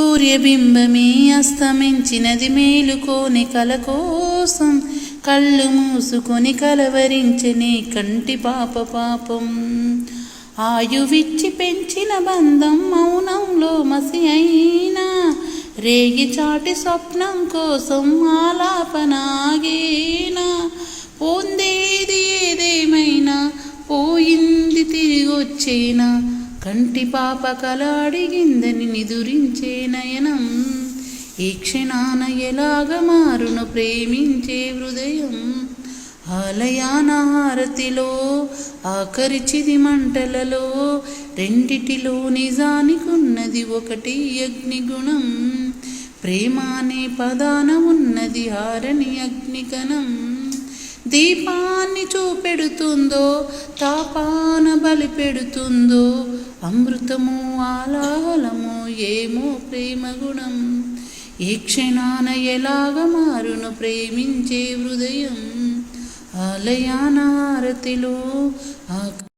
సూర్యబింబమే అస్తమించినది మేలుకోని కల కోసం కళ్ళు మూసుకొని కలవరించని కంటి పాపం ఆయువిచ్చి పెంచిన బంధం మౌనంలో మసి అయినా రేగి చాటి స్వప్నం కోసం ఆలాపనాగేనా పొందేది ఏదేమైనా పోయింది తిరిగొచ్చేనా కంటి పాప కల అడిగిందని నిదురించే నయనం ఈ క్షణాన ఎలాగ మారును ప్రేమించే హృదయం ఆలయాన హారతిలో ఆఖరి చిది మంటలలో రెండిటిలో నిజానికున్నది ఒకటి అగ్నిగుణం ప్రేమ అనే పదాన ఉన్నది హారని అగ్నికణం దీపాన్ని చూపెడుతుందో తాపాన బలి పెడుతుందో అమృతము ఆలాహలము ఏమో ప్రేమ గుణం ఈ క్షణాన ఎలాగ మారును ప్రేమించే హృదయం ఆలయాన హారతిలో